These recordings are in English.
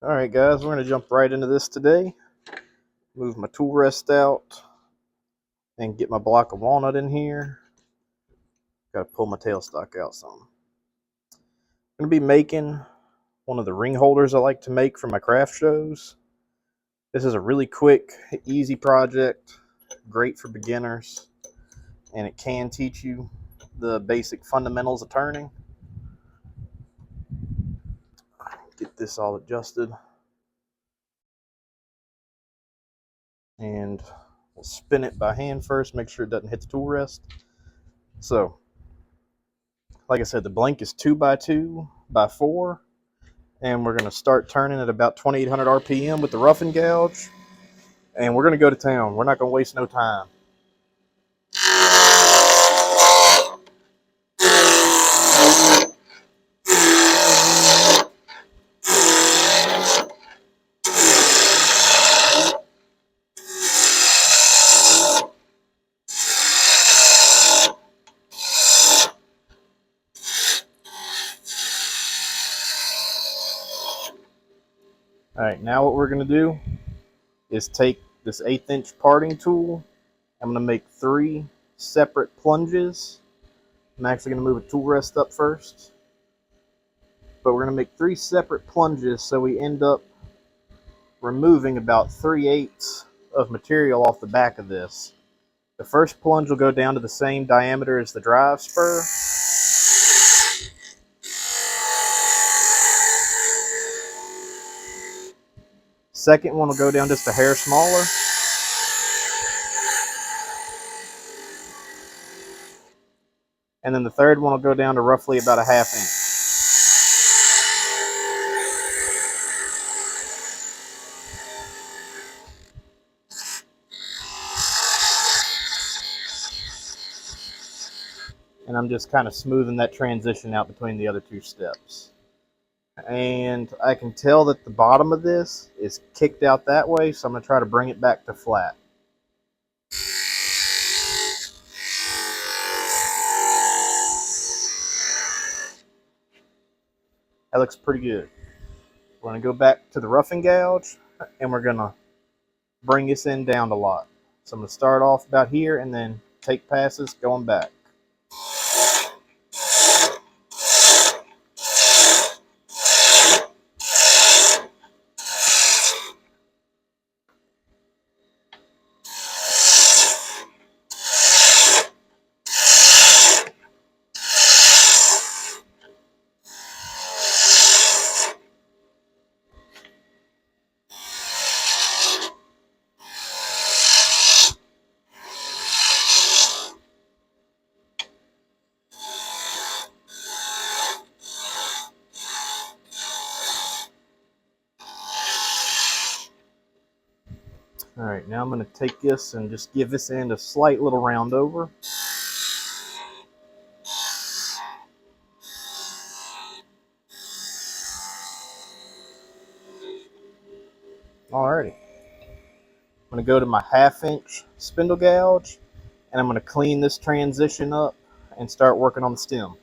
Alright guys, we're going to jump right into this today. Move my tool rest out and get my block of walnut in here. Got to pull my tailstock out some. I'm going to be making one of the ring holders I like to make for my craft shows. This is a really quick, easy project, great for beginners, and it can teach you the basic fundamentals of turning. Get this all adjusted. And we'll spin it by hand first, make sure it doesn't hit the tool rest. So, like I said, the blank is 2x2x4, and we're going to start turning at about 2800 RPM with the rough and gouge, and we're going to go to town. We're not going to waste no time. All right, now what we're going to do is take this 1/8 inch parting tool. I'm going to make 3 separate plunges. I'm actually going to move a tool rest up first, but we're going to make 3 separate plunges so we end up removing about 3/8 of material off the back of this. The first plunge will go down to the same diameter as the drive spur. Second one will go down just a hair smaller. And then the third one will go down to roughly about a 1/2 inch. And I'm just kind of smoothing that transition out between the other 2 steps. And I can tell that the bottom of this is kicked out that way, so I'm going to try to bring it back to flat. That looks pretty good. We're going to go back to the rough and gouge, and we're going to bring this in down a lot. So I'm going to start off about here and then take passes going back. Alright, now I'm going to take this and just give this end a slight little round over. Alrighty. I'm going to go to my 1/2 inch spindle gouge, and I'm going to clean this transition up and start working on the stem.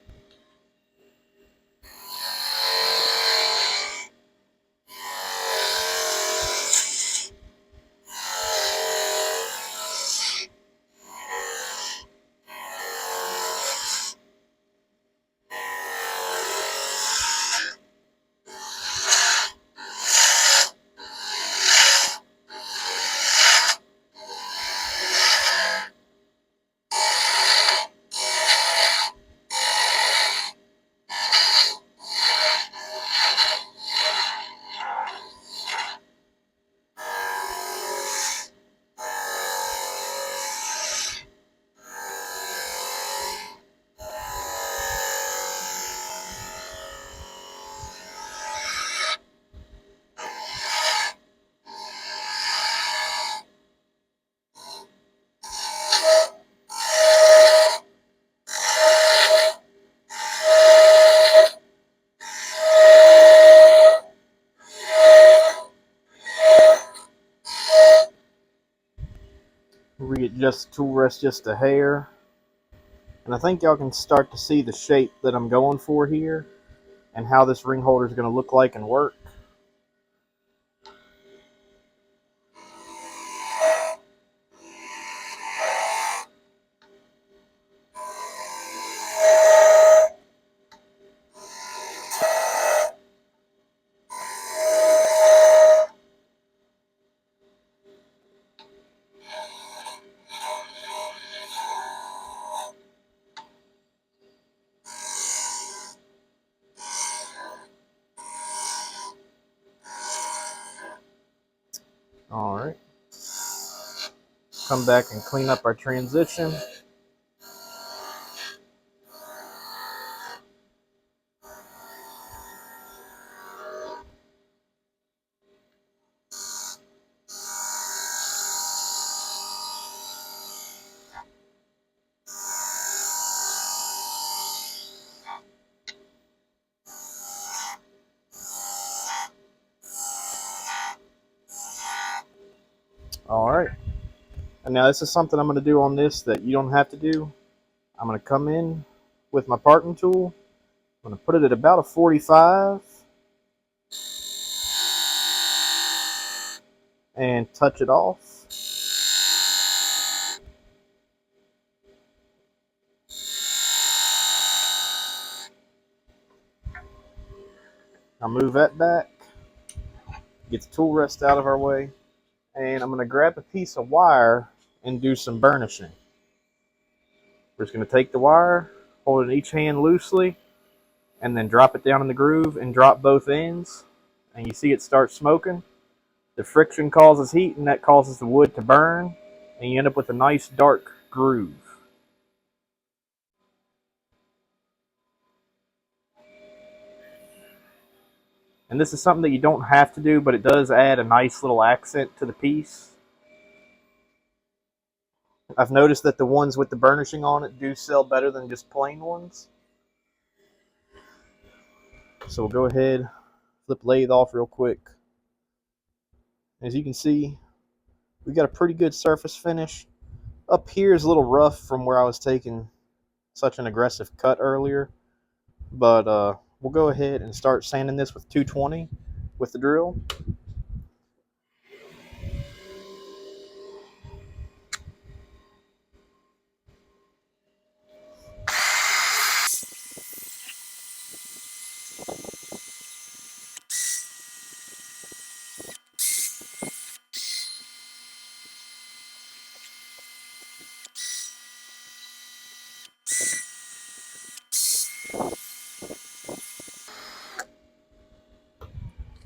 Readjust the tool rest just a hair. And I think y'all can start to see the shape that I'm going for here and how this ring holder is going to look like and work. All right. Come back and clean up our transition. All right. And now this is something I'm going to do on this that you don't have to do. I'm going to come in with my parting tool. I'm going to put it at about a 45 and touch it off. I'll move that back, get the tool rest out of our way, and I'm going to grab a piece of wire and do some burnishing. We're just going to take the wire, hold it in each hand loosely, and then drop it down in the groove and drop both ends. And you see it start smoking. The friction causes heat, and that causes the wood to burn, and you end up with a nice dark groove. And this is something that you don't have to do, but it does add a nice little accent to the piece. I've noticed that the ones with the burnishing on it do sell better than just plain ones. So we'll go ahead, flip lathe off real quick. As you can see, we got a pretty good surface finish. Up here is a little rough from where I was taking such an aggressive cut earlier. But we'll go ahead and start sanding this with 220 with the drill.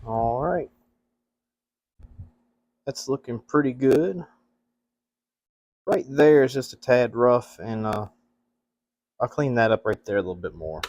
All right. That's looking pretty good. Right there is just a tad rough, and I'll clean that up right there a little bit more.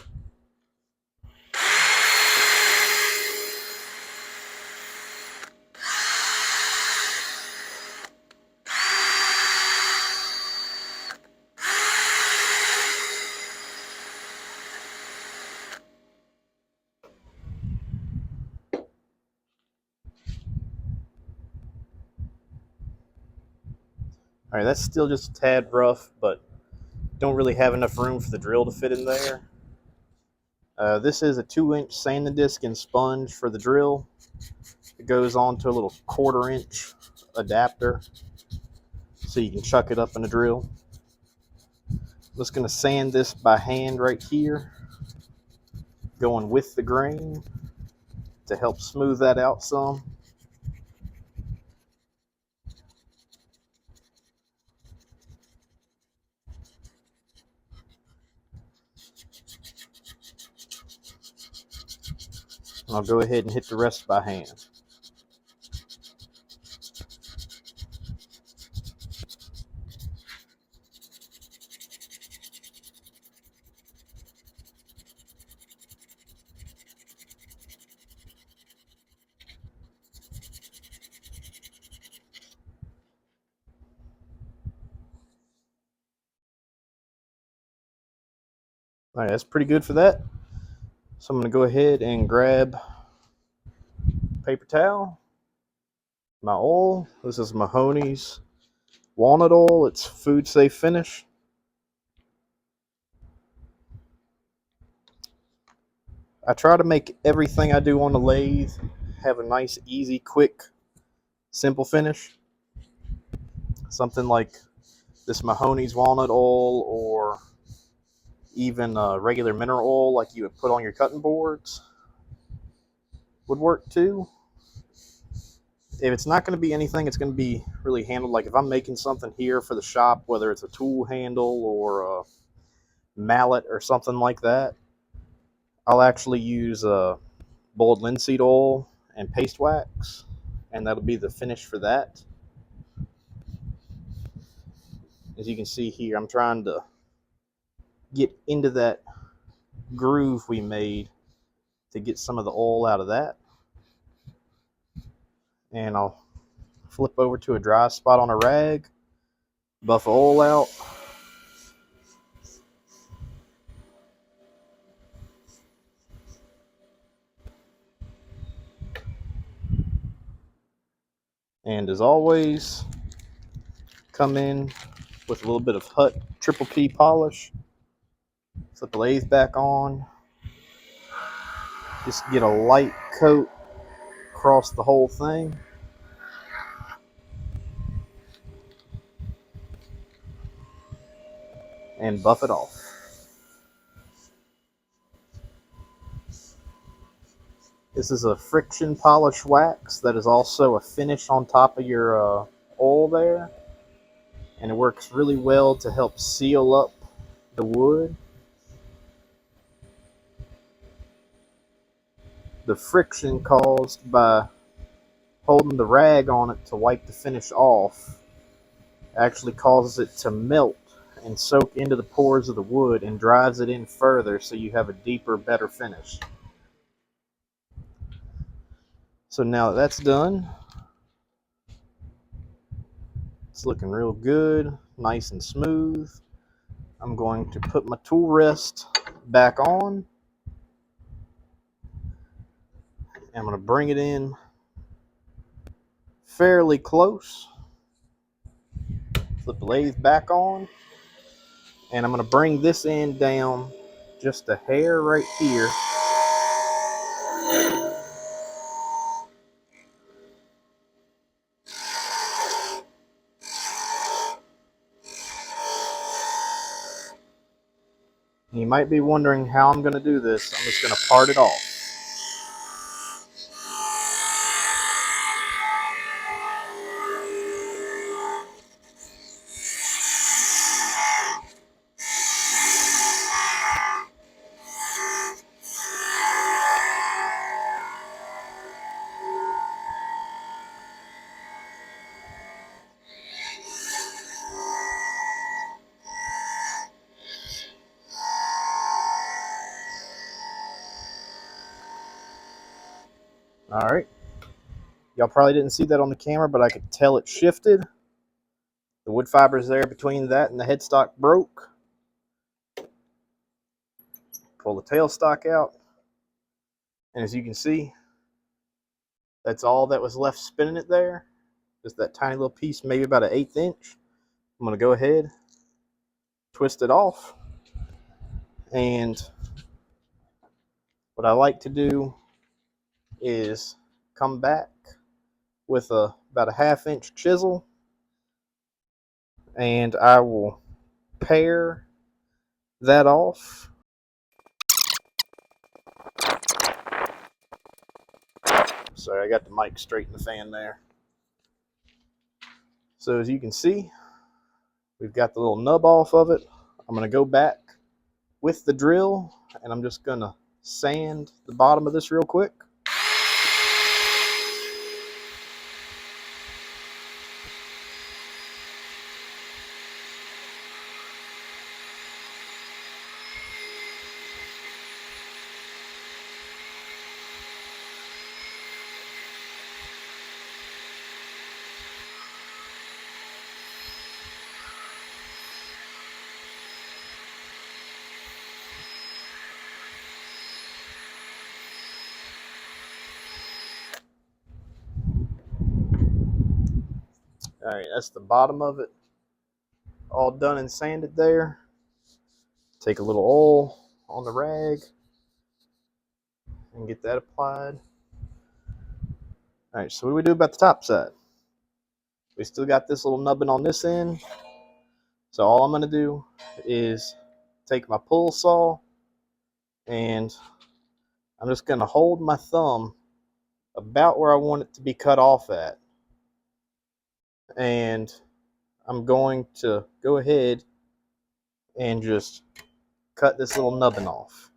All right, that's still just a tad rough, but don't really have enough room for the drill to fit in there. This is a 2-inch sanding disc and sponge for the drill. It goes onto a little 1/4-inch adapter, so you can chuck it up in the drill. I'm just going to sand this by hand right here, going with the grain to help smooth that out some. And I'll go ahead and hit the rest by hand. All right, that's pretty good for that. So I'm going to go ahead and grab paper towel, my oil. This is Mahoney's walnut oil. It's food safe finish. I try to make everything I do on the lathe have a nice, easy, quick, simple finish. Something like this Mahoney's walnut oil, or even regular mineral oil like you would put on your cutting boards would work too. If it's not going to be anything, it's going to be really handled. Like if I'm making something here for the shop, whether it's a tool handle or a mallet or something like that, I'll actually use boiled linseed oil and paste wax and that'll be the finish for that. As you can see here, I'm trying to get into that groove we made to get some of the oil out of that. And I'll flip over to a dry spot on a rag, buff oil out. And as always, come in with a little bit of Hut Triple P polish. Flip the lathe back on. Just get a light coat across the whole thing. And buff it off. This is a friction polish wax that is also a finish on top of your oil there. And it works really well to help seal up the wood. The friction caused by holding the rag on it to wipe the finish off actually causes it to melt and soak into the pores of the wood and drives it in further, so you have a deeper, better finish. So now that that's done, it's looking real good, nice and smooth. I'm going to put my tool rest back on. I'm going to bring it in fairly close. Flip the lathe back on. And I'm going to bring this end down just a hair right here. And you might be wondering how I'm going to do this. I'm just going to part it off. All right. Y'all probably didn't see that on the camera, but I could tell it shifted. The wood fibers there between that and the headstock broke. Pull the tailstock out. And as you can see, that's all that was left spinning it there. Just that tiny little piece, maybe about an 1/8 inch. I'm going to go ahead, twist it off. And what I like to do is come back with about a 1/2 inch chisel, and I will pare that off. Sorry, I got the mic straight in the fan there. So as you can see, we've got the little nub off of it. I'm going to go back with the drill, and I'm just going to sand the bottom of this real quick. All right, that's the bottom of it, all done and sanded there. Take a little oil on the rag and get that applied. All right, so what do we do about the top side? We still got this little nubbin on this end. So all I'm going to do is take my pull saw, and I'm just going to hold my thumb about where I want it to be cut off at. And I'm going to go ahead and just cut this little nubbin off.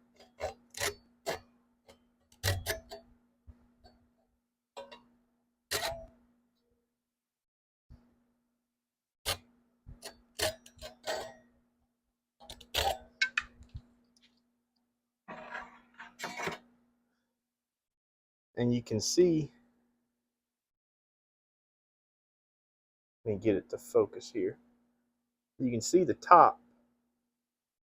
And you can see, let me get it to focus here. You can see the top,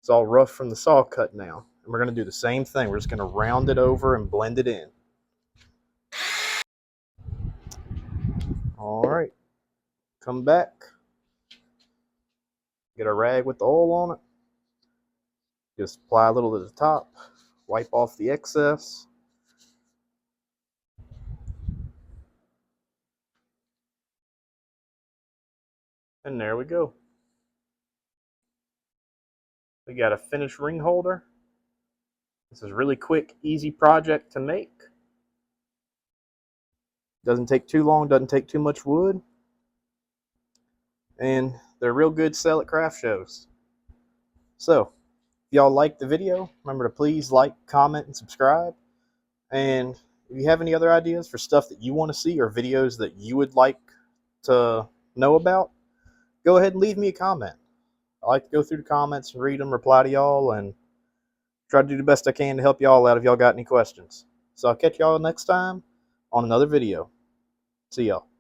it's all rough from the saw cut now. And we're going to do the same thing. We're just going to round it over and blend it in. All right, come back, get a rag with the oil on it. Just apply a little to the top, wipe off the excess. And there we go. We got a finished ring holder. This is a really quick, easy project to make. Doesn't take too long, doesn't take too much wood. And they're real good to sell at craft shows. So, if y'all liked the video, remember to please like, comment, and subscribe. And if you have any other ideas for stuff that you want to see or videos that you would like to know about, go ahead and leave me a comment. I like to go through the comments and read them, reply to y'all, and try to do the best I can to help y'all out if y'all got any questions. So I'll catch y'all next time on another video. See y'all.